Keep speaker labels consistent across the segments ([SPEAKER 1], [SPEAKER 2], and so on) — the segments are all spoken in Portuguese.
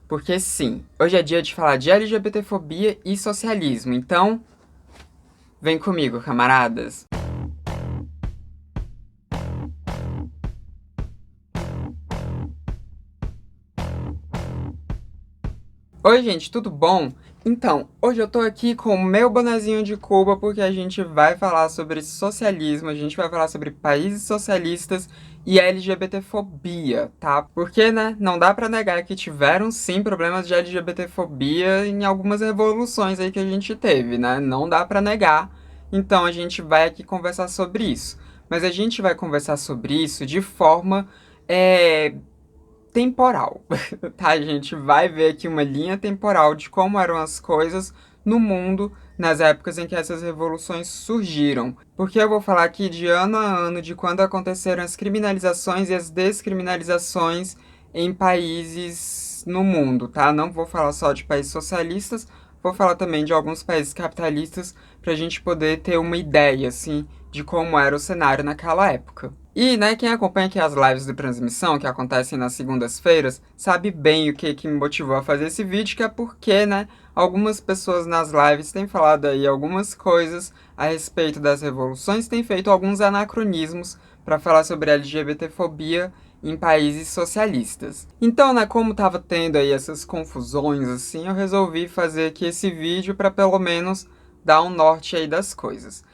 [SPEAKER 1] Porque sim, hoje é dia de falar de LGBTfobia e socialismo, então vem comigo, camaradas. Oi, gente, tudo bom? Então, hoje eu tô aqui com o meu bonezinho de Cuba porque a gente vai falar sobre socialismo, a gente vai falar sobre países socialistas e LGBTfobia, tá? Porque, né, não dá pra negar que tiveram sim problemas de LGBTfobia em algumas revoluções aí que a gente teve, né? Não dá pra negar. Então a gente vai aqui conversar sobre isso. Mas a gente vai conversar sobre isso de forma temporal, tá? A gente vai ver aqui uma linha temporal de como eram as coisas no mundo nas épocas em que essas revoluções surgiram. Porque eu vou falar aqui de ano a ano de quando aconteceram as criminalizações e as descriminalizações em países no mundo, tá? Não vou falar só de países socialistas, vou falar também de alguns países capitalistas para a gente poder ter uma ideia, assim, de como era o cenário naquela época. E, né, quem acompanha aqui as lives de transmissão, que acontecem nas segundas-feiras, sabe bem o que me motivou a fazer esse vídeo, que é porque, né, algumas pessoas nas lives têm falado aí algumas coisas a respeito das revoluções, têm feito alguns anacronismos para falar sobre LGBTfobia em países socialistas. Então, né, como tava tendo aí essas confusões assim, eu resolvi fazer aqui esse vídeo para pelo menos dar um norte aí das coisas.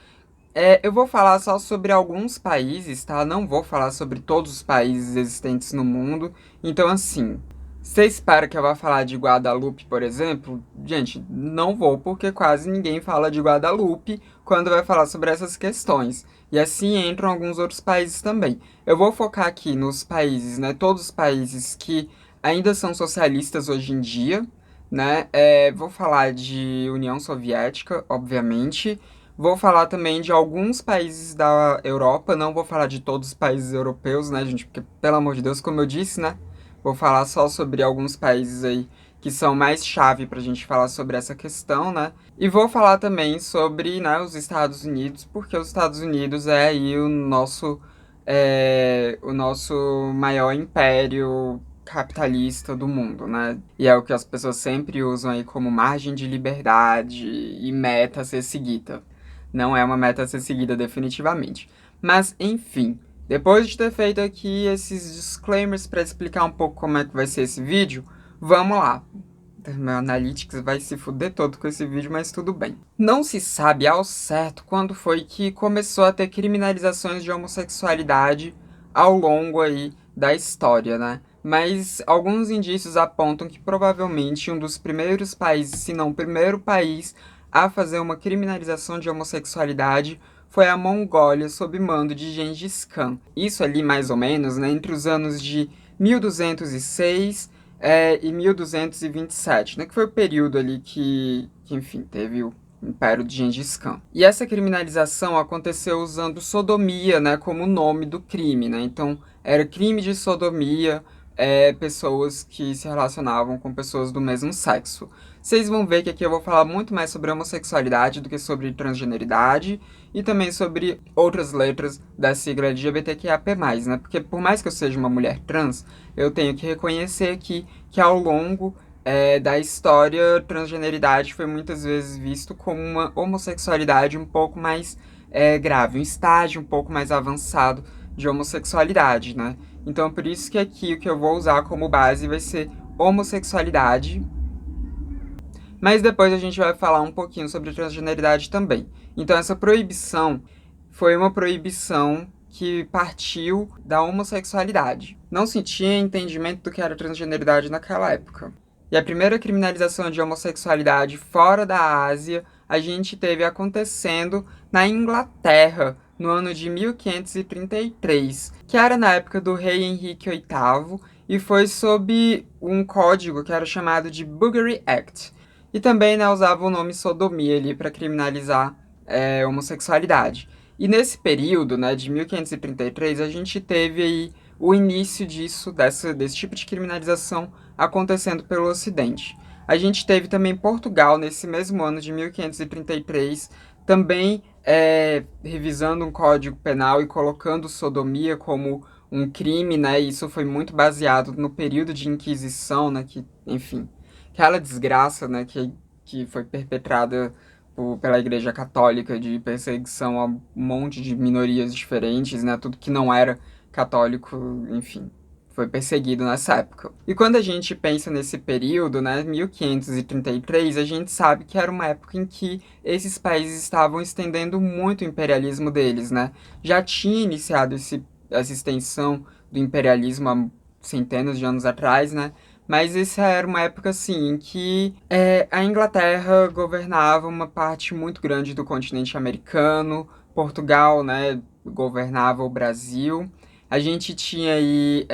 [SPEAKER 1] Eu vou falar só sobre alguns países, tá? Não vou falar sobre todos os países existentes no mundo. Então, assim, você espera que eu vá falar de Guadalupe, por exemplo? Gente, não vou, porque quase ninguém fala de Guadalupe quando vai falar sobre essas questões. E assim entram alguns outros países também. Eu vou focar aqui nos países, né? Todos os países que ainda são socialistas hoje em dia, né? Vou falar de União Soviética, obviamente. Vou falar também de alguns países da Europa, não vou falar de todos os países europeus, né, gente? Porque, pelo amor de Deus, como eu disse, né? Vou falar só sobre alguns países aí que são mais chave pra gente falar sobre essa questão, né? E vou falar também sobre, né, os Estados Unidos, porque os Estados Unidos é aí o nosso maior império capitalista do mundo, né? E é o que as pessoas sempre usam aí como margem de liberdade e meta a ser seguida. Não é uma meta a ser seguida definitivamente. Mas, enfim, depois de ter feito aqui esses disclaimers para explicar um pouco como é que vai ser esse vídeo, vamos lá. Meu Analytics vai se fuder todo com esse vídeo, mas tudo bem. Não se sabe ao certo quando foi que começou a ter criminalizações de homossexualidade ao longo aí da história, né? Mas alguns indícios apontam que provavelmente um dos primeiros países, se não o primeiro país, a fazer uma criminalização de homossexualidade foi a Mongólia, sob mando de Gengis Khan. Isso ali, mais ou menos, né, entre os anos de 1206 e 1227, né, que foi o período ali que enfim, teve o Império de Gengis Khan. E essa criminalização aconteceu usando sodomia, né, como nome do crime, né? Então, era crime de sodomia, pessoas que se relacionavam com pessoas do mesmo sexo. Vocês vão ver que aqui eu vou falar muito mais sobre homossexualidade do que sobre transgeneridade e também sobre outras letras da sigla LGBTQIAP+, né? Porque por mais que eu seja uma mulher trans, eu tenho que reconhecer aqui que ao longo da história, transgeneridade foi muitas vezes visto como uma homossexualidade um pouco mais grave, um estágio um pouco mais avançado de homossexualidade, né? Então, por isso que aqui o que eu vou usar como base vai ser homossexualidade, mas depois a gente vai falar um pouquinho sobre transgeneridade também. Então, essa proibição foi uma proibição que partiu da homossexualidade. Não se tinha entendimento do que era transgeneridade naquela época. E a primeira criminalização de homossexualidade fora da Ásia a gente teve acontecendo na Inglaterra, no ano de 1533, que era na época do rei Henrique VIII, e foi sob um código que era chamado de Buggery Act. E também, né, usava o nome sodomia ali para criminalizar homossexualidade. E nesse período, né, de 1533, a gente teve aí o início desse tipo de criminalização acontecendo pelo Ocidente. A gente teve também Portugal, nesse mesmo ano de 1533, também revisando um código penal e colocando sodomia como um crime, né? E isso foi muito baseado no período de Inquisição, né? Que, enfim, aquela desgraça, né? Que foi perpetrada pela Igreja Católica de perseguição a um monte de minorias diferentes, né? Tudo que não era católico, enfim, foi perseguido nessa época. E quando a gente pensa nesse período, né, 1533, a gente sabe que era uma época em que esses países estavam estendendo muito o imperialismo deles, né? Já tinha iniciado essa extensão do imperialismo há centenas de anos atrás, né? Mas essa era uma época, assim, em que a Inglaterra governava uma parte muito grande do continente americano, Portugal, né, governava o Brasil. A gente tinha aí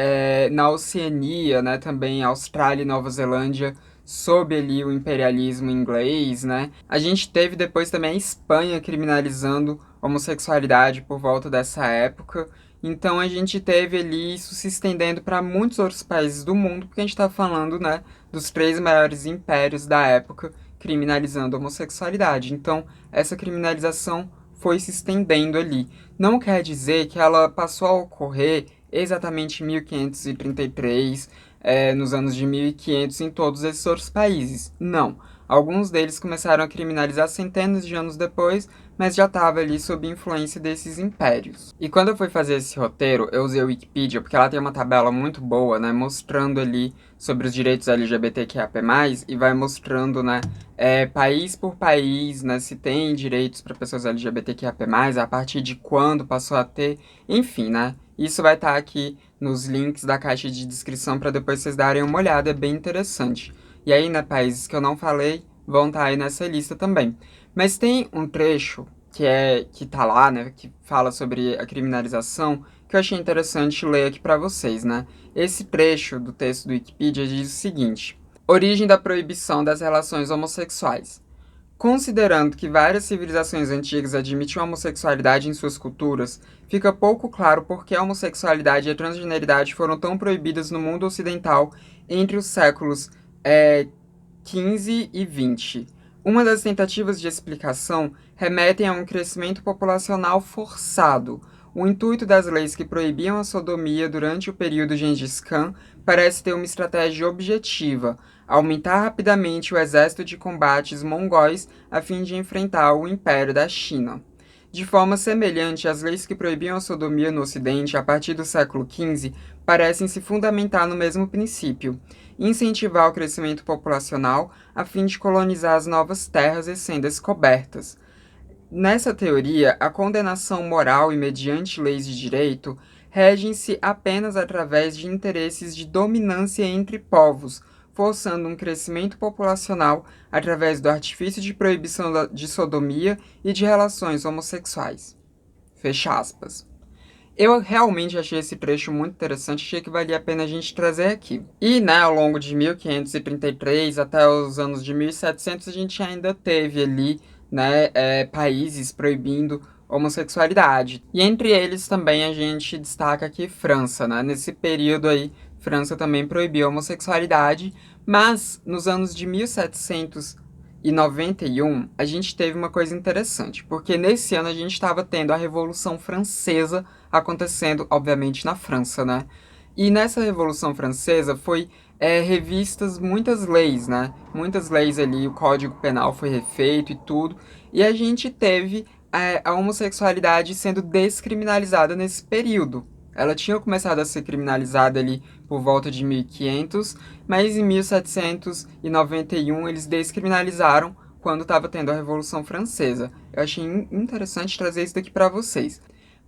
[SPEAKER 1] na Oceania, né, também Austrália e Nova Zelândia, sob ali o imperialismo inglês, né? A gente teve depois também a Espanha criminalizando homossexualidade por volta dessa época. Então a gente teve ali isso se estendendo para muitos outros países do mundo, porque a gente está falando, né, dos três maiores impérios da época criminalizando a homossexualidade. Então essa criminalização foi se estendendo ali. Não quer dizer que ela passou a ocorrer exatamente em 1533, nos anos de 1500 em todos esses outros países. Não. Alguns deles começaram a criminalizar centenas de anos depois, mas já estava ali sob influência desses impérios. E quando eu fui fazer esse roteiro, eu usei o Wikipedia, porque ela tem uma tabela muito boa, né, mostrando ali sobre os direitos LGBTQIA+, e vai mostrando, né, país por país, né, se tem direitos para pessoas LGBTQIA+, a partir de quando passou a ter, enfim, né. Isso vai estar aqui nos links da caixa de descrição para depois vocês darem uma olhada, é bem interessante. E aí, né, países que eu não falei vão estar aí nessa lista também. Mas tem um trecho que tá lá, né, que fala sobre a criminalização, que eu achei interessante ler aqui para vocês, né? Esse trecho do texto do Wikipedia diz o seguinte: origem da proibição das relações homossexuais. Considerando que várias civilizações antigas admitiam a homossexualidade em suas culturas, fica pouco claro por que a homossexualidade e a transgeneridade foram tão proibidas no mundo ocidental entre os séculos 15 e 20. Uma das tentativas de explicação remetem a um crescimento populacional forçado. O intuito das leis que proibiam a sodomia durante o período Gengis Khan parece ter uma estratégia objetiva: aumentar rapidamente o exército de combates mongóis a fim de enfrentar o Império da China. De forma semelhante, as leis que proibiam a sodomia no Ocidente a partir do século XV parecem se fundamentar no mesmo princípio: incentivar o crescimento populacional a fim de colonizar as novas terras recém-descobertas. Nessa teoria, a condenação moral e mediante leis de direito regem-se apenas através de interesses de dominância entre povos, forçando um crescimento populacional através do artifício de proibição de sodomia e de relações homossexuais. Fecha aspas. Eu realmente achei esse trecho muito interessante, achei que valia a pena a gente trazer aqui. E, né, ao longo de 1533 até os anos de 1700, a gente ainda teve ali, né, países proibindo homossexualidade. E entre eles também a gente destaca aqui França, né? Nesse período aí, França também proibiu a homossexualidade, mas nos anos de 1791 a gente teve uma coisa interessante, porque nesse ano a gente estava tendo a Revolução Francesa acontecendo, obviamente, na França, né? E nessa Revolução Francesa foi revistas muitas leis, né? Muitas leis ali, o Código Penal foi refeito e tudo, e a gente teve a homossexualidade sendo descriminalizada nesse período. Ela tinha começado a ser criminalizada ali por volta de 1500, mas em 1791 eles descriminalizaram quando estava tendo a Revolução Francesa. Eu achei interessante trazer isso daqui para vocês.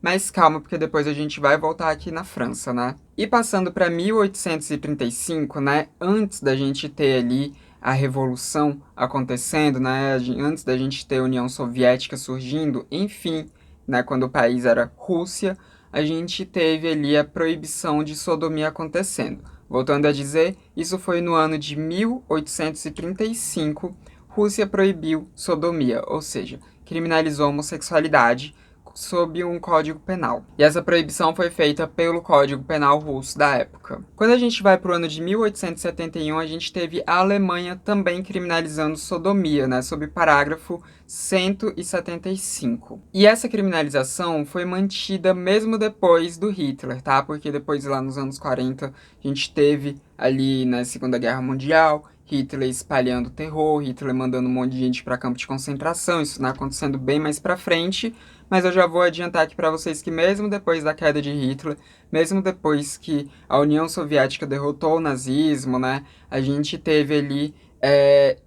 [SPEAKER 1] Mas calma, porque depois a gente vai voltar aqui na França, né? E passando para 1835, né? Antes da gente ter ali a Revolução acontecendo, né? Antes da gente ter a União Soviética surgindo, enfim, né? Quando o país era Rússia, a gente teve ali a proibição de sodomia acontecendo. Voltando a dizer, isso foi no ano de 1835, Rússia proibiu sodomia, ou seja, criminalizou a homossexualidade sob um código penal. E essa proibição foi feita pelo Código Penal russo da época. Quando a gente vai para o ano de 1871, a gente teve a Alemanha também criminalizando sodomia, né, sob o parágrafo 175. E essa criminalização foi mantida mesmo depois do Hitler, tá? Porque depois, lá nos anos 40, a gente teve ali na Segunda Guerra Mundial, Hitler espalhando terror, Hitler mandando um monte de gente para campo de concentração, isso não acontecendo bem mais para frente, mas eu já vou adiantar aqui para vocês que mesmo depois da queda de Hitler, mesmo depois que a União Soviética derrotou o nazismo, né, a gente teve ali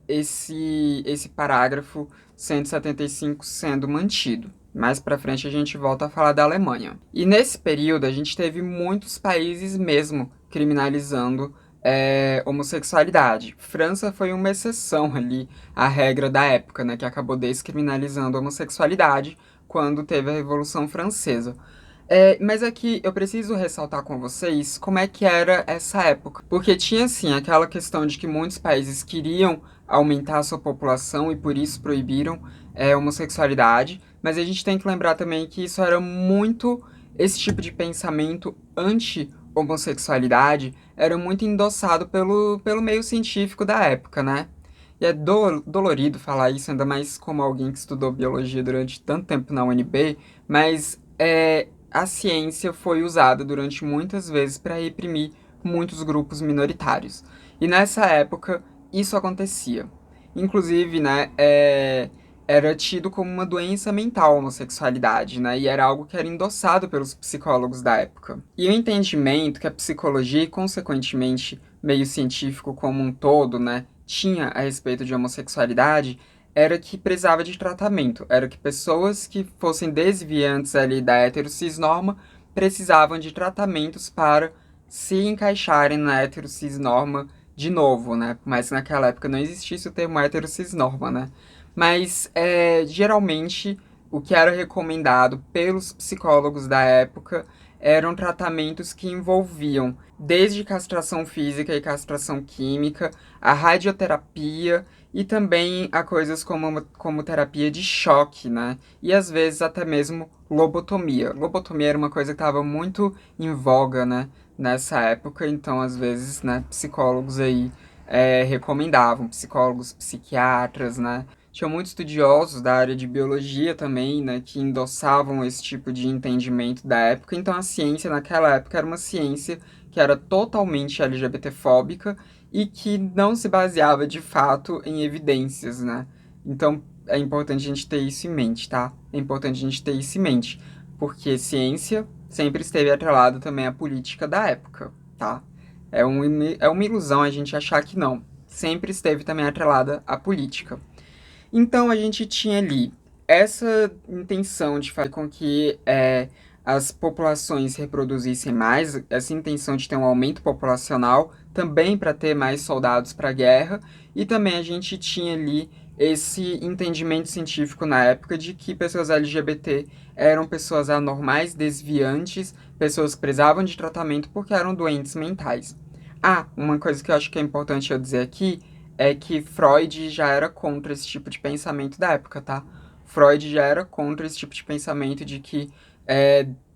[SPEAKER 1] esse parágrafo 175 sendo mantido. Mais para frente a gente volta a falar da Alemanha. E nesse período a gente teve muitos países mesmo criminalizando homossexualidade. França foi uma exceção ali à regra da época, né, que acabou descriminalizando a homossexualidade quando teve a Revolução Francesa. Mas aqui eu preciso ressaltar com vocês como é que era essa época. Porque tinha, assim, aquela questão de que muitos países queriam aumentar a sua população e por isso proibiram a homossexualidade. Mas a gente tem que lembrar também que isso era muito... Esse tipo de pensamento anti-homossexualidade era muito endossado pelo meio científico da época, né? E é dolorido falar isso, ainda mais como alguém que estudou biologia durante tanto tempo na UNB, mas a ciência foi usada durante muitas vezes para reprimir muitos grupos minoritários. E nessa época, isso acontecia. Inclusive, né, era tido como uma doença mental a homossexualidade, né, e era algo que era endossado pelos psicólogos da época. E o entendimento que a psicologia e, consequentemente, meio científico como um todo, né, tinha a respeito de homossexualidade era que precisava de tratamento, era que pessoas que fossem desviantes ali da heterocisnorma precisavam de tratamentos para se encaixarem na heterocisnorma de novo, né? Por mais que naquela época não existisse o termo heterocisnorma, né? Mas, geralmente, o que era recomendado pelos psicólogos da época eram tratamentos que envolviam desde castração física e castração química, a radioterapia e também a coisas como terapia de choque, né? E às vezes até mesmo lobotomia. Lobotomia era uma coisa que estava muito em voga, né? Nessa época, então às vezes, né, psicólogos aí recomendavam, psicólogos, psiquiatras, né? Tinha muitos estudiosos da área de biologia também, né, que endossavam esse tipo de entendimento da época. Então a ciência naquela época era uma ciência que era totalmente LGBTfóbica e que não se baseava de fato em evidências, né? Então é importante a gente ter isso em mente, tá? É importante a gente ter isso em mente, porque ciência sempre esteve atrelada também à política da época, tá? É uma ilusão a gente achar que não. Sempre esteve também atrelada à política. Então a gente tinha ali essa intenção de fazer com que as populações se reproduzissem mais, essa intenção de ter um aumento populacional, também para ter mais soldados para a guerra, e também a gente tinha ali esse entendimento científico na época de que pessoas LGBT eram pessoas anormais, desviantes, pessoas que precisavam de tratamento porque eram doentes mentais. Ah, uma coisa que eu acho que é importante eu dizer aqui é que Freud já era contra esse tipo de pensamento da época, tá? Freud já era contra esse tipo de pensamento de que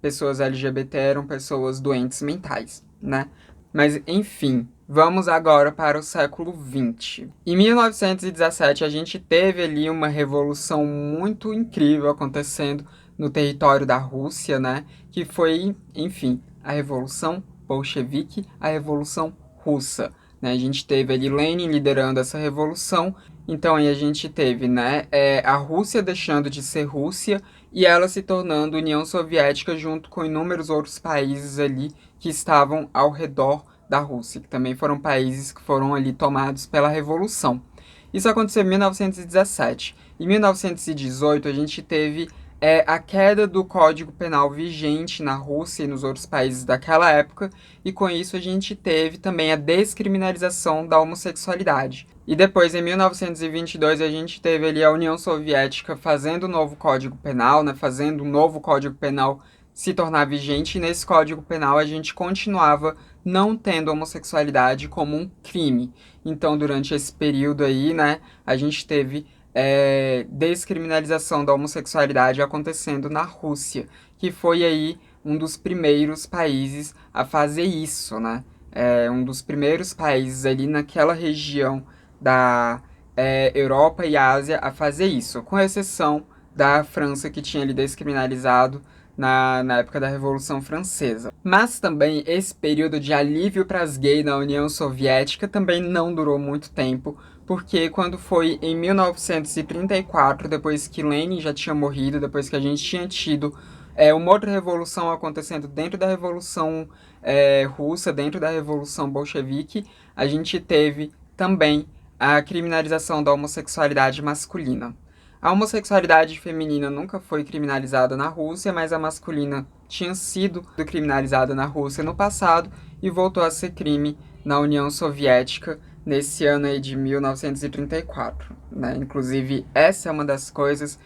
[SPEAKER 1] pessoas LGBT eram pessoas doentes mentais, né? Mas, enfim, vamos agora para o século XX. Em 1917, a gente teve ali uma revolução muito incrível acontecendo no território da Rússia, né? Que foi, enfim, a Revolução Bolchevique, a Revolução Russa. Né? A gente teve ali Lenin liderando essa revolução, então aí a gente teve, né, a Rússia deixando de ser Rússia e ela se tornando União Soviética junto com inúmeros outros países ali que estavam ao redor da Rússia, que também foram países que foram ali tomados pela Revolução. Isso aconteceu em 1917. Em 1918 a gente teve a queda do Código Penal vigente na Rússia e nos outros países daquela época, e com isso a gente teve também a descriminalização da homossexualidade. E depois, em 1922, a gente teve ali a União Soviética fazendo um novo Código Penal, né, fazendo um novo Código Penal se tornar vigente, e nesse Código Penal a gente continuava não tendo homossexualidade como um crime. Então, durante esse período aí, né, a gente teve descriminalização da homossexualidade acontecendo na Rússia, que foi aí um dos primeiros países a fazer isso, né? Um dos primeiros países ali naquela região da Europa e Ásia a fazer isso, com exceção da França, que tinha ali descriminalizado na época da Revolução Francesa. Mas também esse período de alívio para as gays na União Soviética também não durou muito tempo, porque quando foi em 1934, depois que Lenin já tinha morrido, depois que a gente tinha tido uma outra revolução acontecendo dentro da Revolução Russa, dentro da Revolução Bolchevique, a gente teve também a criminalização da homossexualidade masculina. A homossexualidade feminina nunca foi criminalizada na Rússia, mas a masculina tinha sido criminalizada na Rússia no passado e voltou a ser crime na União Soviética nesse ano aí de 1934, né? Inclusive, essa é uma das coisas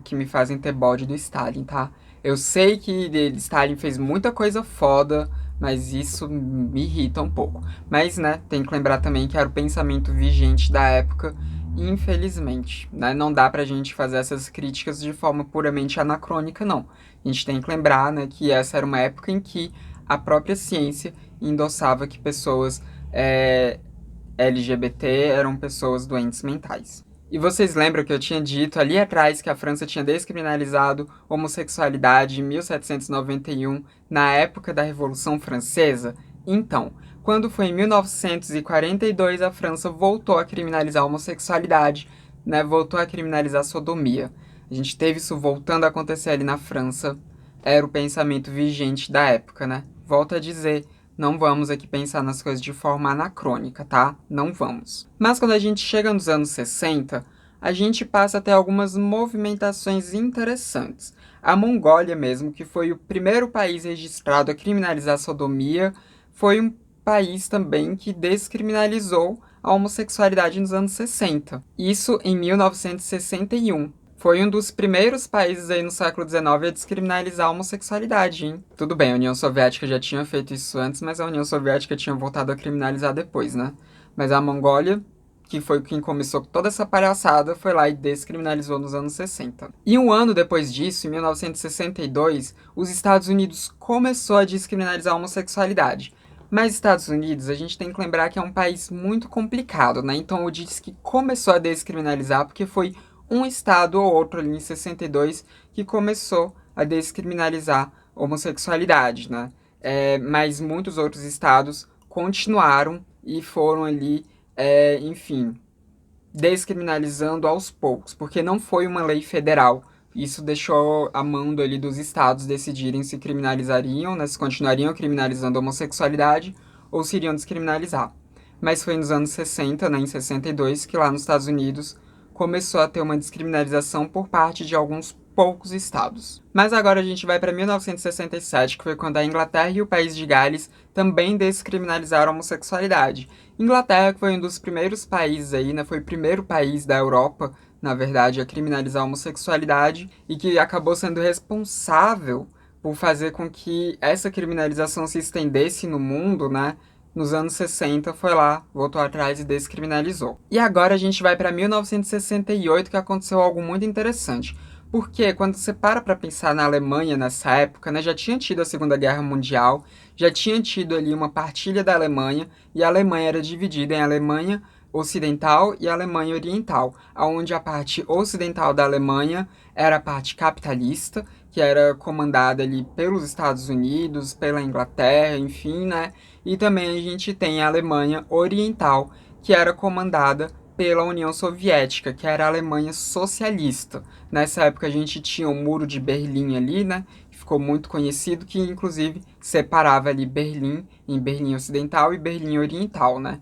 [SPEAKER 1] que me fazem ter bode do Stalin, tá? Eu sei que Stalin fez muita coisa foda, mas isso me irrita um pouco. Mas, né, tem que lembrar também que era o pensamento vigente da época, infelizmente, né? Não dá pra gente fazer essas críticas de forma puramente anacrônica, não. A gente tem que lembrar, né, que essa era uma época em que a própria ciência endossava que pessoas LGBT eram pessoas doentes mentais. E vocês lembram que eu tinha dito ali atrás que a França tinha descriminalizado homossexualidade em 1791, na época da Revolução Francesa? Então, quando foi em 1942, a França voltou a criminalizar a homossexualidade, né? Voltou a criminalizar a sodomia. A gente teve isso voltando a acontecer ali na França. Era o pensamento vigente da época, né? Volto a dizer, não vamos aqui pensar nas coisas de forma anacrônica, tá? Não vamos. Mas quando a gente chega nos anos 60, a gente passa a ter algumas movimentações interessantes. A Mongólia mesmo, que foi o primeiro país registrado a criminalizar a sodomia, foi um país também que descriminalizou a homossexualidade nos anos 60. Isso em 1961. Foi um dos primeiros países aí no século XIX a descriminalizar a homossexualidade, hein? Tudo bem, a União Soviética já tinha feito isso antes, mas a União Soviética tinha voltado a criminalizar depois, né? Mas a Mongólia, que foi quem começou toda essa palhaçada, foi lá e descriminalizou nos anos 60. E um ano depois disso, em 1962, os Estados Unidos começou a descriminalizar a homossexualidade. Mas Estados Unidos, a gente tem que lembrar que é um país muito complicado, né? Então eu disse que começou a descriminalizar porque foi um estado ou outro ali em 62 que começou a descriminalizar a homossexualidade, né? Mas muitos outros estados continuaram e foram ali, enfim, descriminalizando aos poucos, porque não foi uma lei federal. Isso deixou a mão ali dos estados decidirem se criminalizariam, né, se continuariam criminalizando a homossexualidade ou se iriam descriminalizar. Mas foi nos anos 60, né, em 62, que lá nos Estados Unidos começou a ter uma descriminalização por parte de alguns poucos estados. Mas agora a gente vai para 1967, que foi quando a Inglaterra e o país de Gales também descriminalizaram a homossexualidade. Inglaterra, que foi um dos primeiros países aí, né, foi o primeiro país da Europa, na verdade, a criminalizar a homossexualidade e que acabou sendo responsável por fazer com que essa criminalização se estendesse no mundo, né? Nos anos 60 foi lá, voltou atrás e descriminalizou. E agora a gente vai para 1968, que aconteceu algo muito interessante. Porque quando você para pensar na Alemanha nessa época, né, já tinha tido a Segunda Guerra Mundial, já tinha tido ali uma partilha da Alemanha, e a Alemanha era dividida em Alemanha Ocidental e Alemanha Oriental, onde a parte ocidental da Alemanha era a parte capitalista, que era comandada ali pelos Estados Unidos, pela Inglaterra, enfim, né? E também a gente tem a Alemanha Oriental, que era comandada pela União Soviética, que era a Alemanha socialista. Nessa época a gente tinha o Muro de Berlim ali, né? Que ficou muito conhecido, que inclusive separava ali Berlim em Berlim Ocidental e Berlim Oriental, né?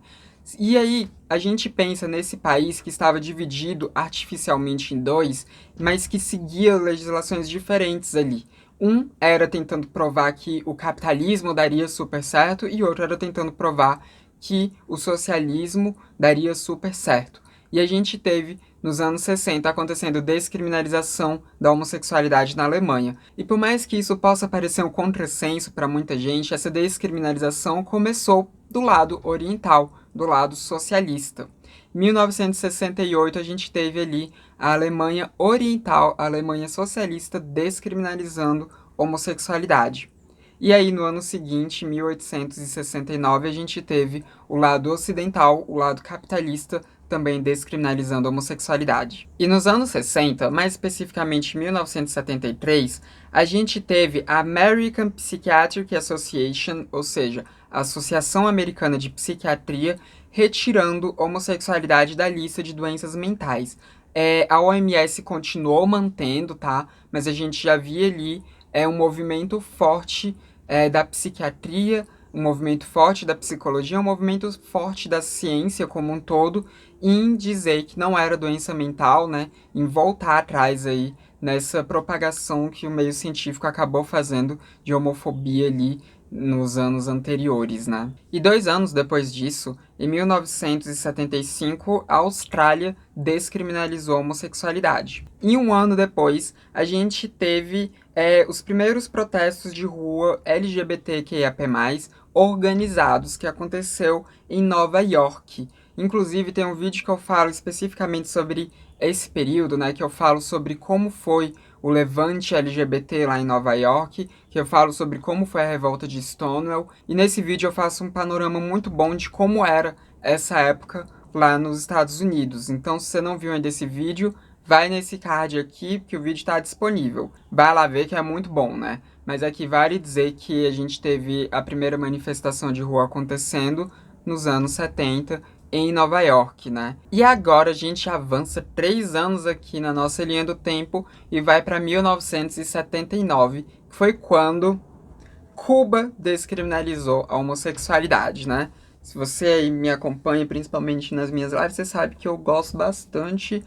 [SPEAKER 1] E aí, a gente pensa nesse país que estava dividido artificialmente em dois, mas que seguia legislações diferentes ali. Um era tentando provar que o capitalismo daria super certo e outro era tentando provar que o socialismo daria super certo. E a gente teve, nos anos 60, acontecendo descriminalização da homossexualidade na Alemanha. E por mais que isso possa parecer um contrassenso para muita gente, essa descriminalização começou do lado oriental, do lado socialista. Em 1968, a gente teve ali a Alemanha Oriental, a Alemanha socialista, descriminalizando homossexualidade. E aí, no ano seguinte, 1869, a gente teve o lado ocidental, o lado capitalista, também descriminalizando a homossexualidade. E nos anos 60, mais especificamente em 1973, a gente teve a American Psychiatric Association, ou seja, a Associação Americana de Psiquiatria, retirando homossexualidade da lista de doenças mentais. A OMS continuou mantendo, tá? Mas a gente já via ali um movimento forte da psiquiatria, um movimento forte da psicologia, um movimento forte da ciência como um todo, em dizer que não era doença mental, né? Em voltar atrás aí nessa propagação que o meio científico acabou fazendo de homofobia ali nos anos anteriores, né? E 2 anos depois disso, em 1975, a Austrália descriminalizou a homossexualidade. E um ano depois, a gente teve os primeiros protestos de rua LGBTQIAP+, organizados, que aconteceu em Nova York. Inclusive, tem um vídeo que eu falo especificamente sobre esse período, né? Que eu falo sobre como foi o levante LGBT lá em Nova York, que eu falo sobre como foi a revolta de Stonewall. E nesse vídeo eu faço um panorama muito bom de como era essa época lá nos Estados Unidos. Então, se você não viu ainda esse vídeo, vai nesse card aqui, que o vídeo está disponível. Vai lá ver que é muito bom, né? Mas aqui vale dizer que a gente teve a primeira manifestação de rua acontecendo nos anos 70 em Nova York, né? E agora a gente avança 3 anos aqui na nossa linha do tempo e vai para 1979, que foi quando Cuba descriminalizou a homossexualidade, né? Se você aí me acompanha, principalmente nas minhas lives, você sabe que eu gosto bastante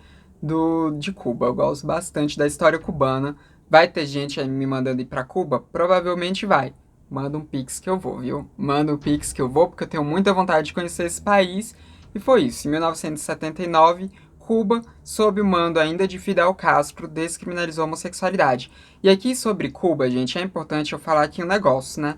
[SPEAKER 1] de Cuba. Eu gosto bastante da história cubana. Vai ter gente aí me mandando ir pra Cuba? Provavelmente vai. Manda um pix que eu vou, viu? Manda um pix que eu vou, porque eu tenho muita vontade de conhecer esse país. E foi isso. Em 1979, Cuba, sob o mando ainda de Fidel Castro, descriminalizou a homossexualidade. E aqui sobre Cuba, gente, é importante eu falar aqui um negócio, né?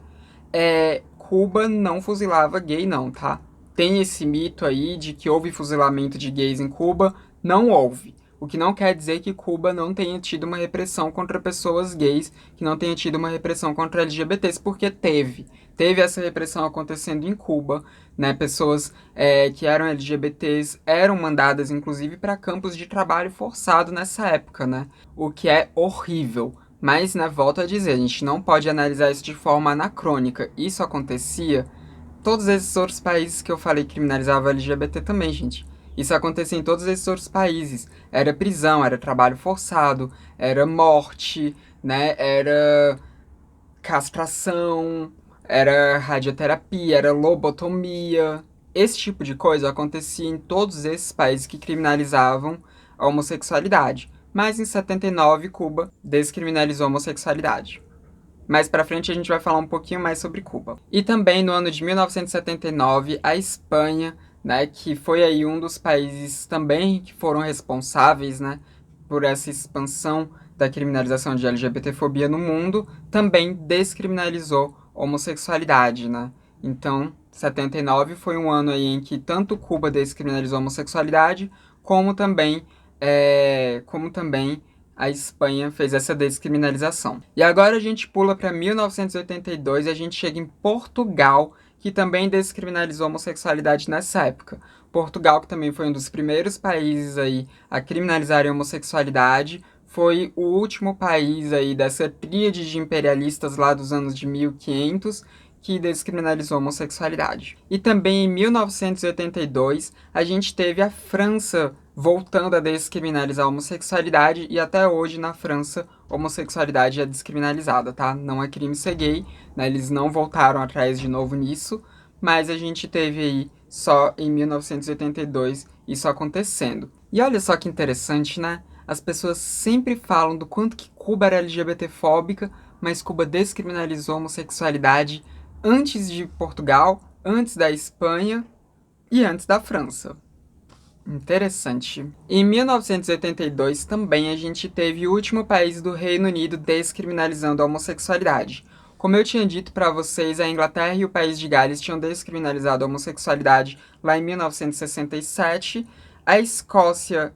[SPEAKER 1] Cuba não fuzilava gay, não, tá? Tem esse mito aí de que houve fuzilamento de gays em Cuba. Não houve. O que não quer dizer que Cuba não tenha tido uma repressão contra pessoas gays, que não tenha tido uma repressão contra LGBTs, porque teve. Teve essa repressão acontecendo em Cuba, né? Pessoas que eram LGBTs eram mandadas, inclusive, para campos de trabalho forçado nessa época, né? O que é horrível. Mas, né, volto a dizer, a gente não pode analisar isso de forma anacrônica. Isso acontecia. Todos esses outros países que eu falei criminalizavam LGBT também, gente. Isso acontecia em todos esses outros países. Era prisão, era trabalho forçado, era morte, né? Era castração, era radioterapia, era lobotomia. Esse tipo de coisa acontecia em todos esses países que criminalizavam a homossexualidade. Mas em 79, Cuba descriminalizou a homossexualidade. Mais pra frente a gente vai falar um pouquinho mais sobre Cuba. E também no ano de 1979, a Espanha, né, que foi aí um dos países também que foram responsáveis, né, por essa expansão da criminalização de LGBTfobia no mundo, também descriminalizou a homossexualidade, né? Então, 79 foi um ano aí em que tanto Cuba descriminalizou a homossexualidade, como também a Espanha fez essa descriminalização. E agora a gente pula para 1982 e a gente chega em Portugal, que também descriminalizou a homossexualidade nessa época. Portugal, que também foi um dos primeiros países aí a criminalizarem a homossexualidade, foi o último país aí dessa tríade de imperialistas lá dos anos de 1500 que descriminalizou a homossexualidade. E também em 1982 a gente teve a França voltando a descriminalizar a homossexualidade, e até hoje na França homossexualidade é descriminalizada, tá? Não é crime ser gay, né? Eles não voltaram atrás de novo nisso, mas a gente teve aí só em 1982 isso acontecendo. E olha só que interessante, né? As pessoas sempre falam do quanto que Cuba era LGBTfóbica, mas Cuba descriminalizou a homossexualidade antes de Portugal, antes da Espanha e antes da França. Interessante. Em 1982 também a gente teve o último país do Reino Unido descriminalizando a homossexualidade. Como eu tinha dito para vocês, a Inglaterra e o País de Gales tinham descriminalizado a homossexualidade lá em 1967. A Escócia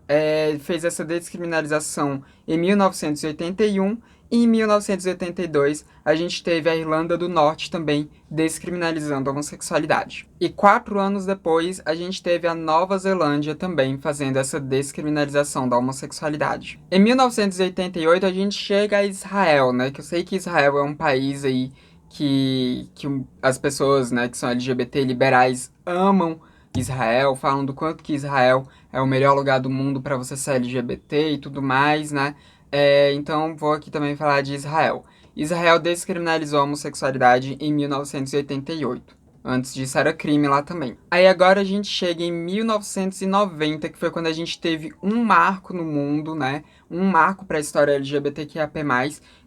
[SPEAKER 1] fez essa descriminalização em 1981. E em 1982, a gente teve a Irlanda do Norte também descriminalizando a homossexualidade. E 4 anos depois, a gente teve a Nova Zelândia também fazendo essa descriminalização da homossexualidade. Em 1988, a gente chega a Israel, né? Que eu sei que Israel é um país aí que as pessoas, né, que são LGBT liberais amam Israel, falam do quanto que Israel é o melhor lugar do mundo para você ser LGBT e tudo mais, né? Então vou aqui também falar de Israel. Israel descriminalizou a homossexualidade em 1988. Antes disso era crime lá também. Aí agora a gente chega em 1990, que foi quando a gente teve um marco no mundo, né? Um marco para a história LGBTQIA+.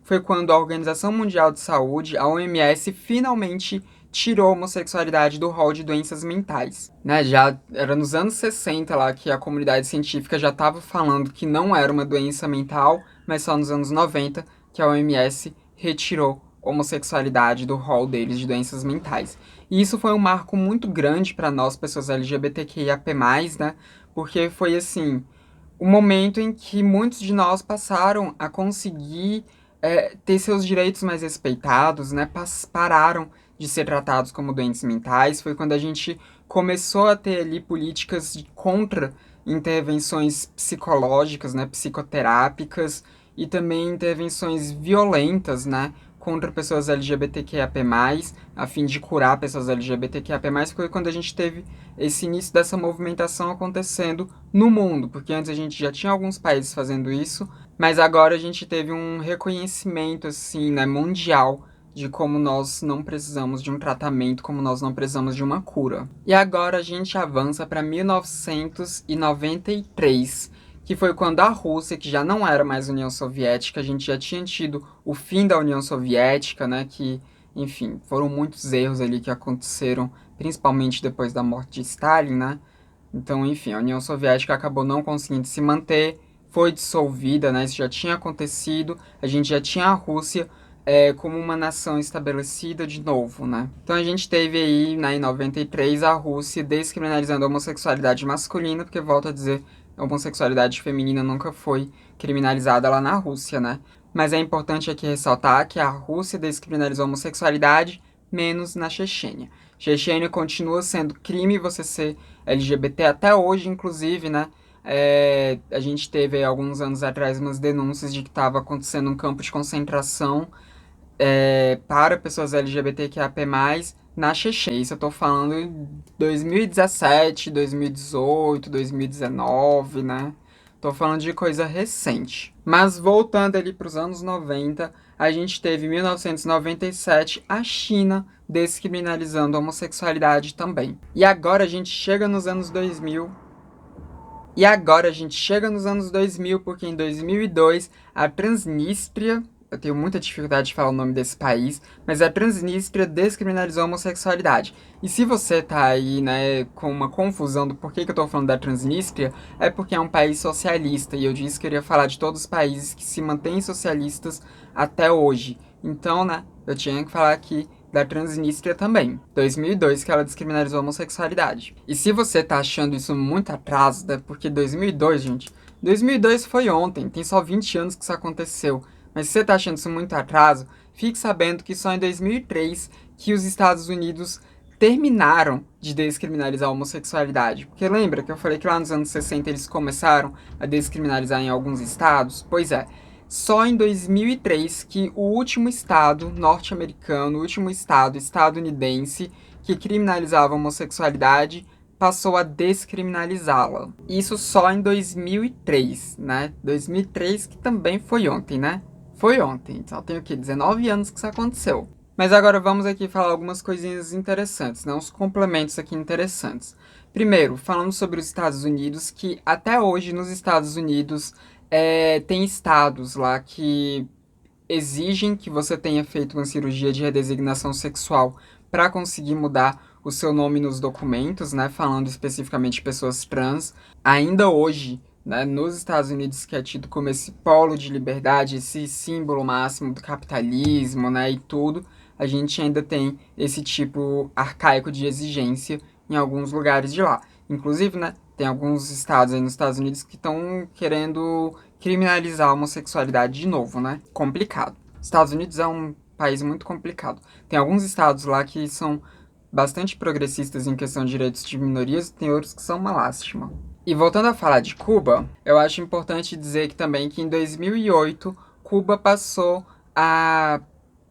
[SPEAKER 1] Foi quando a Organização Mundial de Saúde, a OMS, finalmente tirou a homossexualidade do rol de doenças mentais, né? Já era nos anos 60 lá que a comunidade científica já estava falando que não era uma doença mental, mas só nos anos 90 que a OMS retirou a homossexualidade do rol deles de doenças mentais. E isso foi um marco muito grande para nós, pessoas LGBTQIAP+, né? Porque foi assim, o momento em que muitos de nós passaram a conseguir ter seus direitos mais respeitados, né? Pararam de ser tratados como doentes mentais. Foi quando a gente começou a ter ali políticas contra intervenções psicológicas, né? Psicoterápicas e também intervenções violentas, né? Contra pessoas LGBTQIAP+, a fim de curar pessoas LGBTQIAP+, foi quando a gente teve esse início dessa movimentação acontecendo no mundo, porque antes a gente já tinha alguns países fazendo isso, mas agora a gente teve um reconhecimento, assim, né, mundial de como nós não precisamos de um tratamento, como nós não precisamos de uma cura. E agora a gente avança para 1993, que foi quando a Rússia, que já não era mais União Soviética, a gente já tinha tido o fim da União Soviética, né, que, enfim, foram muitos erros ali que aconteceram, principalmente depois da morte de Stalin, né? Então, enfim, a União Soviética acabou não conseguindo se manter, foi dissolvida, né? Isso já tinha acontecido, a gente já tinha a Rússia como uma nação estabelecida de novo, né? Então a gente teve aí, né, em 93, a Rússia descriminalizando a homossexualidade masculina, porque, volto a dizer, a homossexualidade feminina nunca foi criminalizada lá na Rússia, né? Mas é importante aqui ressaltar que a Rússia descriminalizou a homossexualidade menos na Chechênia. Chechênia continua sendo crime você ser LGBT até hoje, inclusive, né? A gente teve aí, alguns anos atrás umas denúncias de que estava acontecendo um campo de concentração para pessoas LGBTQIAP+, na Chechênia. Isso eu tô falando em 2017, 2018, 2019, né? Tô falando de coisa recente. Mas voltando ali para os anos 90, a gente teve em 1997 a China descriminalizando a homossexualidade também. E agora a gente chega nos anos 2000. Porque em 2002 a Transnistria, eu tenho muita dificuldade de falar o nome desse país, mas a Transnistria descriminalizou a homossexualidade. E se você tá aí, né, com uma confusão do porquê que eu tô falando da Transnistria, é porque é um país socialista, e eu disse que eu iria falar de todos os países que se mantêm socialistas até hoje. Então, né, eu tinha que falar aqui da Transnistria também, 2002, que ela descriminalizou a homossexualidade. E se você tá achando isso muito atraso, né, porque 2002, gente, 2002 foi ontem, tem só 20 anos que isso aconteceu. Mas se você tá achando isso muito atraso, fique sabendo que só em 2003 que os Estados Unidos terminaram de descriminalizar a homossexualidade. Porque lembra que eu falei que lá nos anos 60 eles começaram a descriminalizar em alguns estados? Pois é, só em 2003 que o último estado norte-americano, o último estado estadunidense que criminalizava a homossexualidade passou a descriminalizá-la. Isso só em 2003, né? 2003 que também foi ontem, né? Foi ontem, então tem o quê? 19 anos que isso aconteceu. Mas agora vamos aqui falar algumas coisinhas interessantes, né? Uns complementos aqui interessantes. Primeiro, falando sobre os Estados Unidos, que até hoje nos Estados Unidos tem estados lá que exigem que você tenha feito uma cirurgia de redesignação sexual para conseguir mudar o seu nome nos documentos, né? Falando especificamente de pessoas trans. Ainda hoje, né, nos Estados Unidos, que é tido como esse polo de liberdade, esse símbolo máximo do capitalismo, né, e tudo, a gente ainda tem esse tipo arcaico de exigência em alguns lugares de lá. Inclusive, né, tem alguns estados aí nos Estados Unidos que estão querendo criminalizar a homossexualidade de novo, né? Complicado. Estados Unidos é um país muito complicado. Tem alguns estados lá que são bastante progressistas em questão de direitos de minorias e tem outros que são uma lástima. E voltando a falar de Cuba, eu acho importante dizer que também que em 2008 Cuba passou a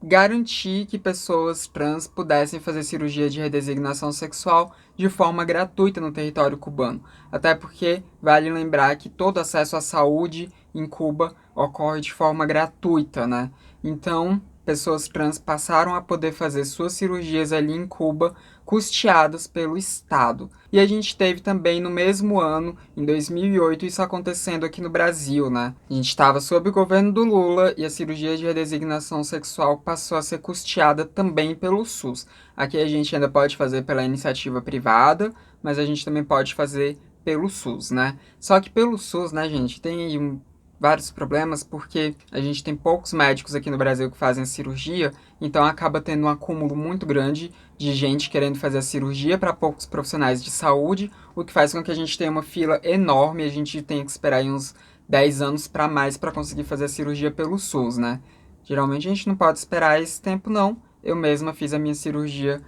[SPEAKER 1] garantir que pessoas trans pudessem fazer cirurgia de redesignação sexual de forma gratuita no território cubano. Até porque vale lembrar que todo acesso à saúde em Cuba ocorre de forma gratuita, né? Então, pessoas trans passaram a poder fazer suas cirurgias ali em Cuba, custeadas pelo Estado. E a gente teve também no mesmo ano, em 2008, isso acontecendo aqui no Brasil, né? A gente estava sob o governo do Lula e a cirurgia de redesignação sexual passou a ser custeada também pelo SUS. Aqui a gente ainda pode fazer pela iniciativa privada, mas a gente também pode fazer pelo SUS, né? Só que pelo SUS, né, gente, tem vários problemas porque a gente tem poucos médicos aqui no Brasil que fazem a cirurgia, então acaba tendo um acúmulo muito grande de gente querendo fazer a cirurgia para poucos profissionais de saúde, o que faz com que a gente tenha uma fila enorme e a gente tenha que esperar aí uns 10 anos para mais para conseguir fazer a cirurgia pelo SUS, né? Geralmente a gente não pode esperar esse tempo, não. Eu mesma fiz a minha cirurgia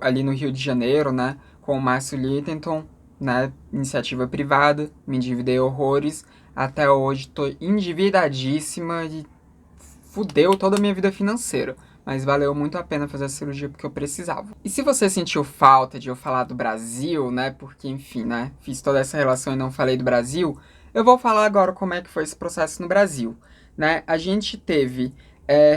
[SPEAKER 1] ali no Rio de Janeiro, né? Com o Márcio Littleton, né? Iniciativa privada, me endividei horrores. Até hoje tô endividadíssima e fudeu toda a minha vida financeira. Mas valeu muito a pena fazer a cirurgia porque eu precisava. E se você sentiu falta de eu falar do Brasil, né? Porque, enfim, né? Fiz toda essa relação e não falei do Brasil. Eu vou falar agora como é que foi esse processo no Brasil, né? A gente teve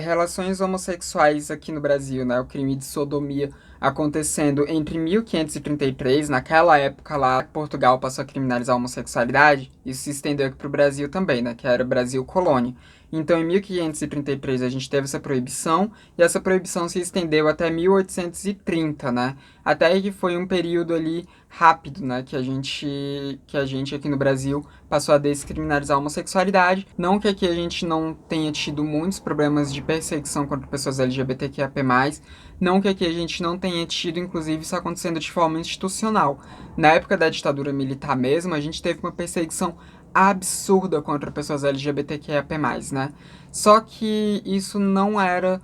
[SPEAKER 1] relações homossexuais aqui no Brasil, né? O crime de sodomia acontecendo entre 1533, naquela época lá, Portugal passou a criminalizar a homossexualidade, isso se estendeu aqui para o Brasil também, né? Que era Brasil colônia. Então, em 1533, a gente teve essa proibição, e essa proibição se estendeu até 1830, né? Até que foi um período ali rápido, né? Que a gente aqui no Brasil passou a descriminalizar a homossexualidade. Não que aqui a gente não tenha tido muitos problemas de perseguição contra pessoas LGBTQIA+, não que aqui a gente não tenha tido, inclusive, isso acontecendo de forma institucional. Na época da ditadura militar mesmo, a gente teve uma perseguição absurda contra pessoas LGBTQIA+, né? Só que isso não era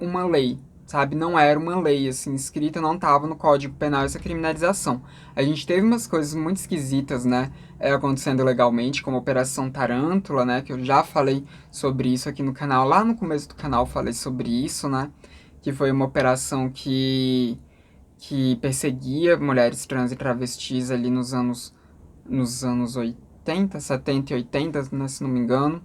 [SPEAKER 1] uma lei, sabe? Não era uma lei, assim, escrita, não estava no Código Penal essa criminalização. A gente teve umas coisas muito esquisitas, né? Acontecendo legalmente, como a Operação Tarântula, né? Que eu já falei sobre isso aqui no canal. Lá no começo do canal eu falei sobre isso, né? Que foi uma operação que perseguia mulheres trans e travestis ali nos anos 80, 70 e 80, né, se não me engano.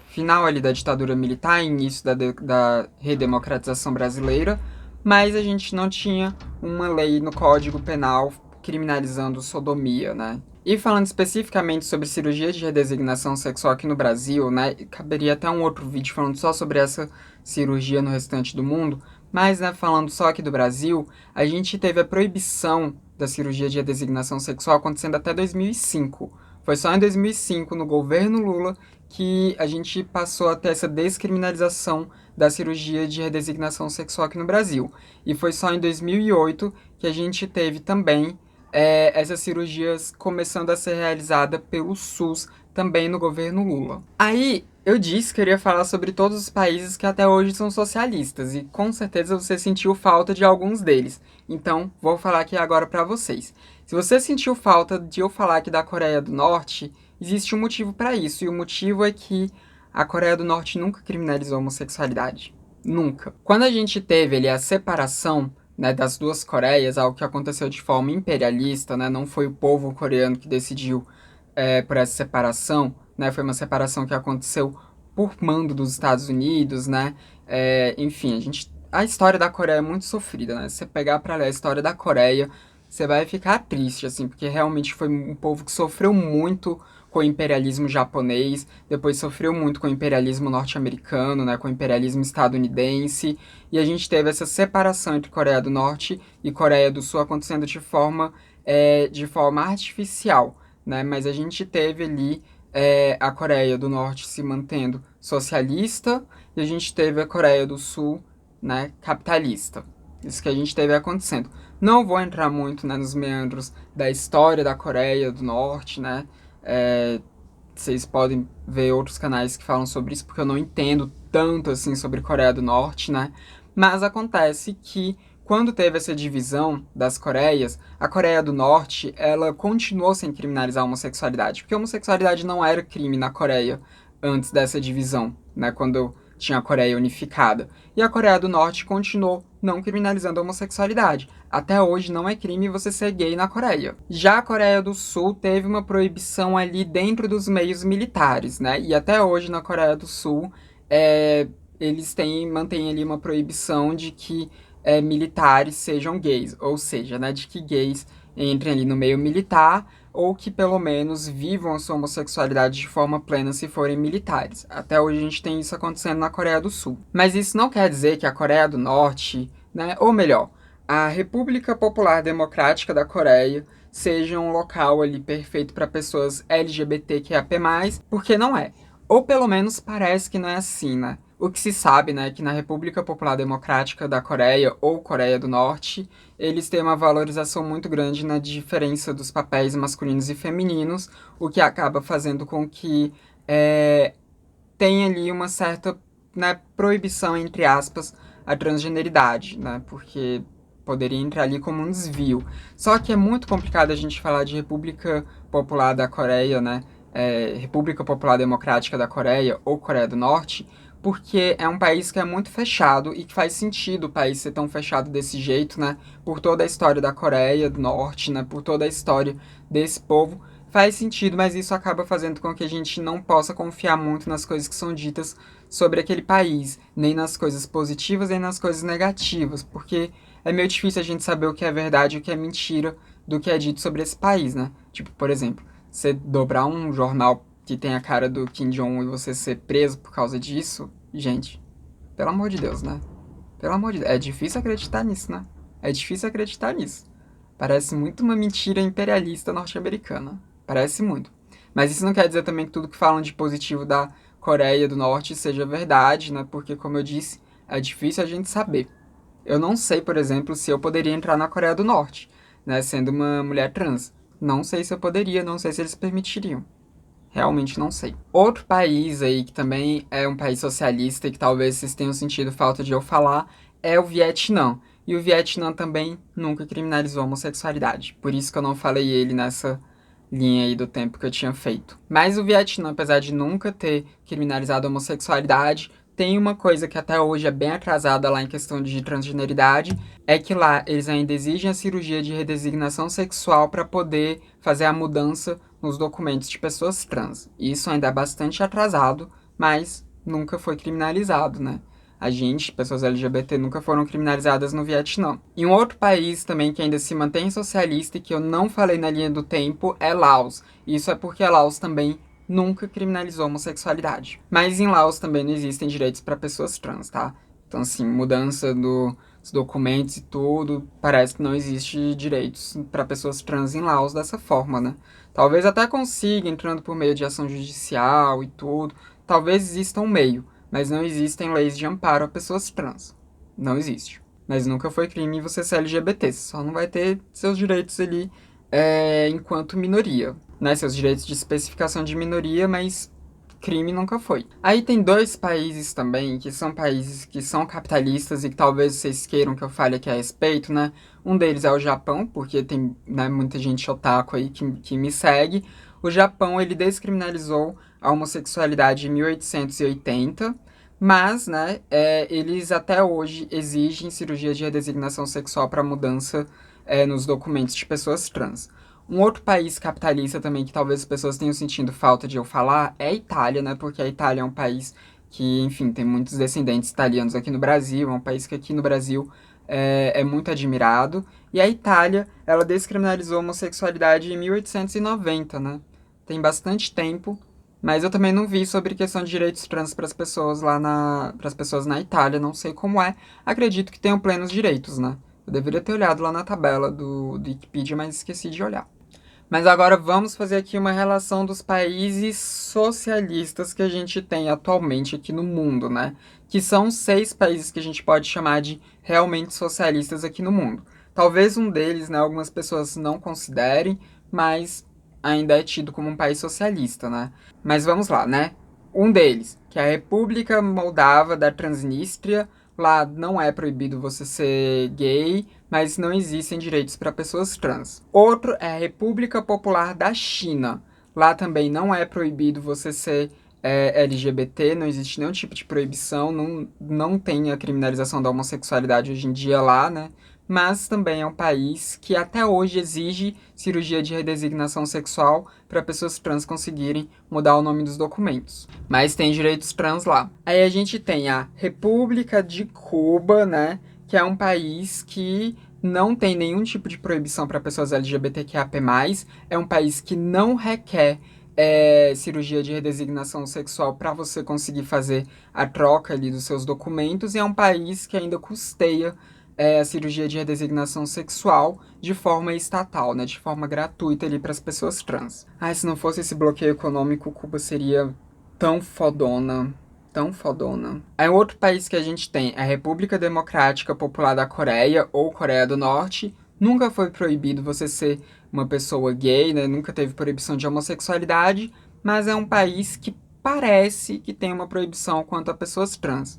[SPEAKER 1] Final ali da ditadura militar, início da redemocratização brasileira, mas a gente não tinha uma lei no Código Penal criminalizando sodomia, né? E falando especificamente sobre cirurgia de redesignação sexual aqui no Brasil, né, caberia até um outro vídeo falando só sobre essa cirurgia no restante do mundo, mas, né, falando só aqui do Brasil, a gente teve a proibição da cirurgia de redesignação sexual acontecendo até 2005. Foi só em 2005, no governo Lula, que a gente passou a ter essa descriminalização da cirurgia de redesignação sexual aqui no Brasil. E foi só em 2008 que a gente teve também essas cirurgias começando a ser realizada pelo SUS, também no governo Lula. Aí, eu disse que eu iria falar sobre todos os países que até hoje são socialistas, e com certeza você sentiu falta de alguns deles. Então, vou falar aqui agora pra vocês. Se você sentiu falta de eu falar aqui da Coreia do Norte, existe um motivo pra isso, e o motivo é que a Coreia do Norte nunca criminalizou a homossexualidade. Nunca. Quando a gente teve ali a separação, né, das duas Coreias, algo que aconteceu de forma imperialista, né, não foi o povo coreano que decidiu por essa separação, né, foi uma separação que aconteceu por mando dos Estados Unidos, né, enfim, a história da Coreia é muito sofrida, né, se você pegar pra ler a história da Coreia, você vai ficar triste, assim, porque realmente foi um povo que sofreu muito com o imperialismo japonês, depois sofreu muito com o imperialismo norte-americano, né, com o imperialismo estadunidense, e a gente teve essa separação entre Coreia do Norte e Coreia do Sul acontecendo de forma artificial, né, mas a gente teve ali a Coreia do Norte se mantendo socialista e a gente teve a Coreia do Sul, né, capitalista. Isso que a gente teve acontecendo. Não vou entrar muito, né, nos meandros da história da Coreia do Norte, né? Vocês podem ver outros canais que falam sobre isso, porque eu não entendo tanto assim sobre Coreia do Norte, né? Mas acontece que quando teve essa divisão das Coreias, a Coreia do Norte, ela continuou sem criminalizar a homossexualidade, porque a homossexualidade não era crime na Coreia antes dessa divisão, né? Quando tinha a Coreia unificada. E a Coreia do Norte continuou não criminalizando a homossexualidade. Até hoje não é crime você ser gay na Coreia. Já a Coreia do Sul teve uma proibição ali dentro dos meios militares, né? E até hoje na Coreia do Sul eles mantêm ali uma proibição de que militares sejam gays, ou seja, né, de que gays entrem ali no meio militar ou que pelo menos vivam a sua homossexualidade de forma plena se forem militares. Até hoje a gente tem isso acontecendo na Coreia do Sul. Mas isso não quer dizer que a Coreia do Norte, né, ou melhor, a República Popular Democrática da Coreia seja um local ali perfeito para pessoas LGBTQIA+, porque não é. Ou pelo menos parece que não é assim, né? O que se sabe, né, é que na República Popular Democrática da Coreia, ou Coreia do Norte, eles têm uma valorização muito grande na diferença dos papéis masculinos e femininos, o que acaba fazendo com que tenha ali uma certa, né, proibição, entre aspas, a transgeneridade, né, porque poderia entrar ali como um desvio. Só que é muito complicado a gente falar de República Popular da Coreia, né, República Popular Democrática da Coreia ou Coreia do Norte, porque é um país que é muito fechado e que faz sentido o país ser tão fechado desse jeito, né? Por toda a história da Coreia do Norte, né? Por toda a história desse povo. Faz sentido, mas isso acaba fazendo com que a gente não possa confiar muito nas coisas que são ditas sobre aquele país, nem nas coisas positivas, nem nas coisas negativas, porque é meio difícil a gente saber o que é verdade e o que é mentira do que é dito sobre esse país, né? Tipo, por exemplo, você dobrar um jornal que tem a cara do Kim Jong-un e você ser preso por causa disso, gente, pelo amor de Deus, né? Pelo amor de Deus, é difícil acreditar nisso, né? É difícil acreditar nisso. Parece muito uma mentira imperialista norte-americana. Parece muito. Mas isso não quer dizer também que tudo que falam de positivo da Coreia do Norte seja verdade, né? Porque, como eu disse, é difícil a gente saber. Eu não sei, por exemplo, se eu poderia entrar na Coreia do Norte, né? Sendo uma mulher trans. Não sei se eu poderia, não sei se eles permitiriam. Realmente não sei. Outro país aí que também é um país socialista e que talvez vocês tenham sentido falta de eu falar é o Vietnã. E o Vietnã também nunca criminalizou a homossexualidade. Por isso que eu não falei ele nessa linha aí do tempo que eu tinha feito. Mas o Vietnã, apesar de nunca ter criminalizado a homossexualidade, tem uma coisa que até hoje é bem atrasada lá em questão de transgeneridade, é que lá eles ainda exigem a cirurgia de redesignação sexual para poder fazer a mudança nos documentos de pessoas trans. Isso ainda é bastante atrasado, mas nunca foi criminalizado, né? A gente, pessoas LGBT, nunca foram criminalizadas no Vietnã. E um outro país também que ainda se mantém socialista e que eu não falei na linha do tempo é Laos. Isso é porque Laos também nunca criminalizou a homossexualidade. Mas em Laos também não existem direitos para pessoas trans, tá? Então, assim, mudança dos documentos e tudo, parece que não existe direitos para pessoas trans em Laos dessa forma, né? Talvez até consiga, entrando por meio de ação judicial e tudo. Talvez exista um meio, mas não existem leis de amparo a pessoas trans. Não existe. Mas nunca foi crime você ser LGBT. Você só não vai ter seus direitos ali enquanto minoria. Né? Seus direitos de especificação de minoria, mas crime nunca foi. Aí tem dois países também, que são países que são capitalistas e que talvez vocês queiram que eu fale aqui a respeito, né? Um deles é o Japão, porque tem, né, muita gente otaku aí que me segue. O Japão, ele descriminalizou a homossexualidade em 1880, mas, né, eles até hoje exigem cirurgia de redesignação sexual para mudança nos documentos de pessoas trans. Um outro país capitalista também que talvez as pessoas tenham sentido falta de eu falar é a Itália, né? Porque a Itália é um país que, enfim, tem muitos descendentes italianos aqui no Brasil, é um país que aqui no Brasil é muito admirado. E a Itália, ela descriminalizou a homossexualidade em 1890, né? Tem bastante tempo, mas eu também não vi sobre questão de direitos trans para as pessoas para as pessoas na Itália, não sei como é. Acredito que tenham plenos direitos, né? Eu deveria ter olhado lá na tabela do Wikipedia, mas esqueci de olhar. Mas agora vamos fazer aqui uma relação dos países socialistas que a gente tem atualmente aqui no mundo, né? Que são 6 países que a gente pode chamar de realmente socialistas aqui no mundo. Talvez um deles, né, algumas pessoas não considerem, mas ainda é tido como um país socialista, né? Mas vamos lá, né? Um deles, que é a República Moldava da Transnistria. Lá não é proibido você ser gay, mas não existem direitos para pessoas trans. Outro é a República Popular da China. Lá também não é proibido você ser LGBT, não existe nenhum tipo de proibição, não tem a criminalização da homossexualidade hoje em dia lá, né? Mas também é um país que até hoje exige cirurgia de redesignação sexual para pessoas trans conseguirem mudar o nome dos documentos. Mas tem direitos trans lá. Aí a gente tem a República de Cuba, né? Que é um país que não tem nenhum tipo de proibição para pessoas LGBTQIAP+, é um país que não requer cirurgia de redesignação sexual para você conseguir fazer a troca ali dos seus documentos, e é um país que ainda custeia a cirurgia de redesignação sexual de forma estatal, né, de forma gratuita ali para as pessoas trans. Ai, se não fosse esse bloqueio econômico, Cuba seria tão fodona, tão fodona. Aí outro país que a gente tem é a República Democrática Popular da Coreia, ou Coreia do Norte. Nunca foi proibido você ser uma pessoa gay, né? Nunca teve proibição de homossexualidade, mas é um país que parece que tem uma proibição quanto a pessoas trans.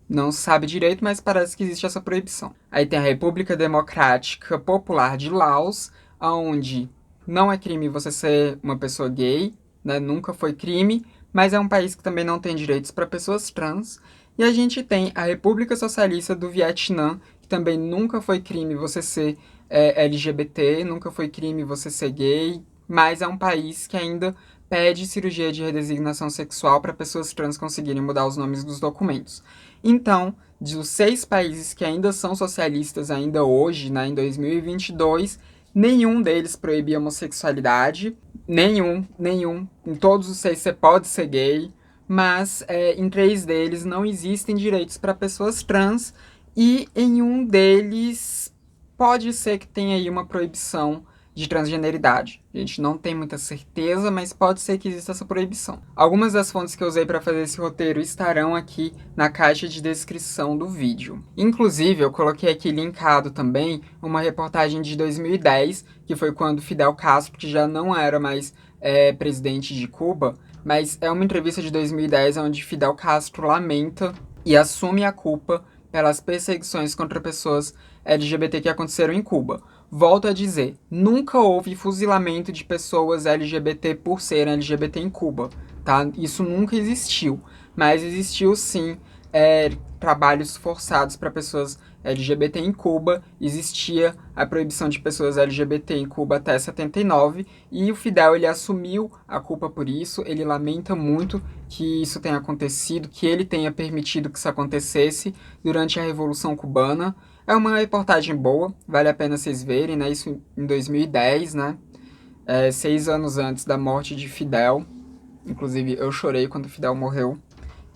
[SPEAKER 1] Não se sabe direito, mas parece que existe essa proibição. Aí tem a República Democrática Popular de Laos, onde não é crime você ser uma pessoa gay, né? Nunca foi crime, mas é um país que também não tem direitos para pessoas trans. E a gente tem a República Socialista do Vietnã, que também nunca foi crime você ser LGBT, nunca foi crime você ser gay, mas é um país que ainda pede cirurgia de redesignação sexual para pessoas trans conseguirem mudar os nomes dos documentos. Então, dos 6 países que ainda são socialistas ainda hoje, né, em 2022, nenhum deles proíbe a homossexualidade. Nenhum. Em todos os 6 você pode ser gay, mas em 3 deles não existem direitos para pessoas trans, e em um deles pode ser que tenha aí uma proibição de transgeneridade. A gente não tem muita certeza, mas pode ser que exista essa proibição. Algumas das fontes que eu usei para fazer esse roteiro estarão aqui na caixa de descrição do vídeo. Inclusive, eu coloquei aqui linkado também uma reportagem de 2010, que foi quando Fidel Castro, que já não era mais presidente de Cuba, mas é uma entrevista de 2010 onde Fidel Castro lamenta e assume a culpa pelas perseguições contra pessoas LGBT que aconteceram em Cuba. Volto a dizer, nunca houve fuzilamento de pessoas LGBT por serem LGBT em Cuba, tá? Isso nunca existiu, mas existiu sim trabalhos forçados para pessoas LGBT em Cuba, existia a proibição de pessoas LGBT em Cuba até 79, e o Fidel ele assumiu a culpa por isso, ele lamenta muito que isso tenha acontecido, que ele tenha permitido que isso acontecesse durante a Revolução Cubana. É uma reportagem boa, vale a pena vocês verem, né? Isso em 2010, né? 6 anos antes da morte de Fidel. Inclusive, eu chorei quando Fidel morreu.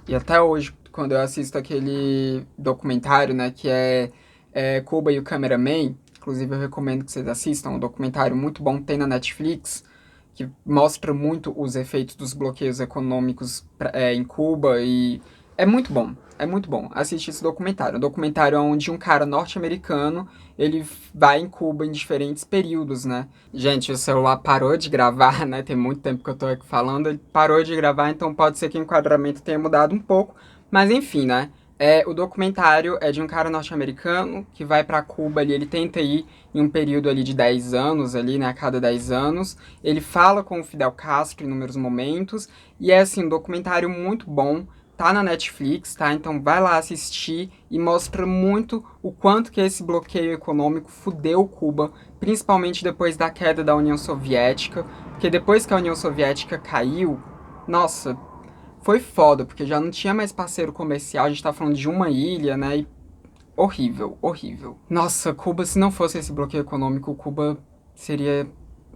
[SPEAKER 1] E até hoje, quando eu assisto aquele documentário, né? Que é Cuba e o Cameraman. Inclusive, eu recomendo que vocês assistam. Um documentário muito bom, tem na Netflix. Que mostra muito os efeitos dos bloqueios econômicos em Cuba, e é muito bom. É muito bom assistir esse documentário. Um documentário onde um cara norte-americano, ele vai em Cuba em diferentes períodos, né? Gente, o celular parou de gravar, né? Tem muito tempo que eu tô aqui falando. Ele parou de gravar, então pode ser que o enquadramento tenha mudado um pouco. Mas enfim, né? O documentário é de um cara norte-americano que vai pra Cuba ali, ele tenta ir em um período ali de 10 anos, ali, né? A cada 10 anos. Ele fala com o Fidel Castro em inúmeros momentos. E é assim, um documentário muito bom. Tá na Netflix, tá? Então vai lá assistir, e mostra muito o quanto que esse bloqueio econômico fudeu Cuba, principalmente depois da queda da União Soviética, porque depois que a União Soviética caiu, nossa, foi foda, porque já não tinha mais parceiro comercial, a gente tá falando de uma ilha, né? E horrível, horrível. Nossa, Cuba, se não fosse esse bloqueio econômico, Cuba seria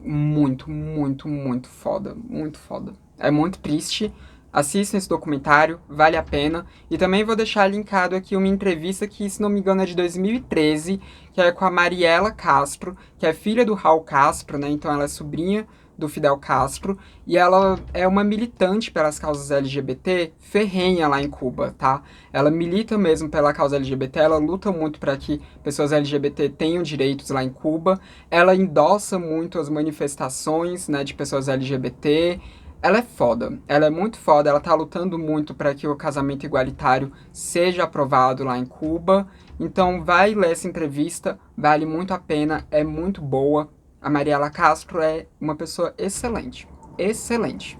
[SPEAKER 1] muito, muito, muito foda, muito foda. É muito triste, Assistam esse documentário, vale a pena. E também vou deixar linkado aqui uma entrevista que, se não me engano, é de 2013, que é com a Mariela Castro, que é filha do Raul Castro, né? Então ela é sobrinha do Fidel Castro, e ela é uma militante pelas causas LGBT ferrenha lá em Cuba, tá? Ela milita mesmo pela causa LGBT, ela luta muito para que pessoas LGBT tenham direitos lá em Cuba, ela endossa muito as manifestações, né, de pessoas LGBT. Ela é foda, ela é muito foda, ela tá lutando muito para que o casamento igualitário seja aprovado lá em Cuba. Então vai ler essa entrevista, vale muito a pena, é muito boa. A Mariela Castro é uma pessoa excelente, excelente.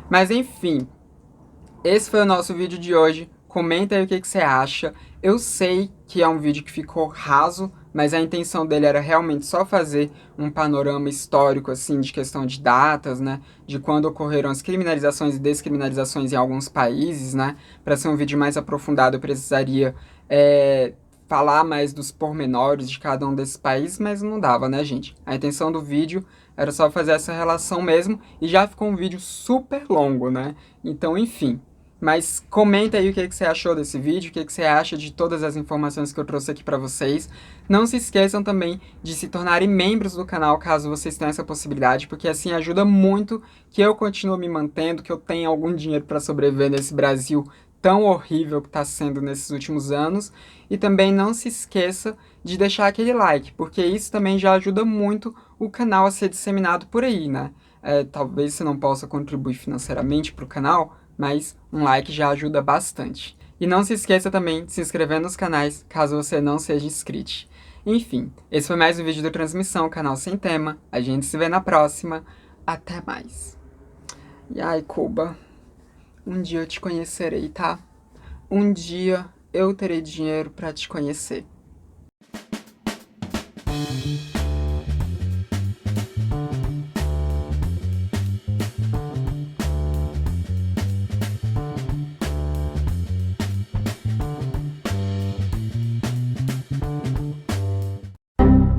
[SPEAKER 1] Mas enfim, esse foi o nosso vídeo de hoje. Comenta aí o que você acha. Eu sei que é um vídeo que ficou raso, mas a intenção dele era realmente só fazer um panorama histórico, assim, de questão de datas, né? De quando ocorreram as criminalizações e descriminalizações em alguns países, né? Para ser um vídeo mais aprofundado, eu precisaria falar mais dos pormenores de cada um desses países, mas não dava, né, gente? A intenção do vídeo era só fazer essa relação mesmo, e já ficou um vídeo super longo, né? Então, enfim. Mas comenta aí o que você achou desse vídeo, o que você acha de todas as informações que eu trouxe aqui pra vocês. Não se esqueçam também de se tornarem membros do canal, caso vocês tenham essa possibilidade, porque assim ajuda muito que eu continue me mantendo, que eu tenha algum dinheiro para sobreviver nesse Brasil tão horrível que está sendo nesses últimos anos. E também não se esqueça de deixar aquele like, porque isso também já ajuda muito o canal a ser disseminado por aí, né? Talvez você não possa contribuir financeiramente para o canal, mas um like já ajuda bastante. E não se esqueça também de se inscrever nos canais, caso você não seja inscrito. Enfim, esse foi mais um vídeo do Transmissão, canal sem tema. A gente se vê na próxima. Até mais. E ai, Cuba, um dia eu te conhecerei, tá? Um dia eu terei dinheiro pra te conhecer.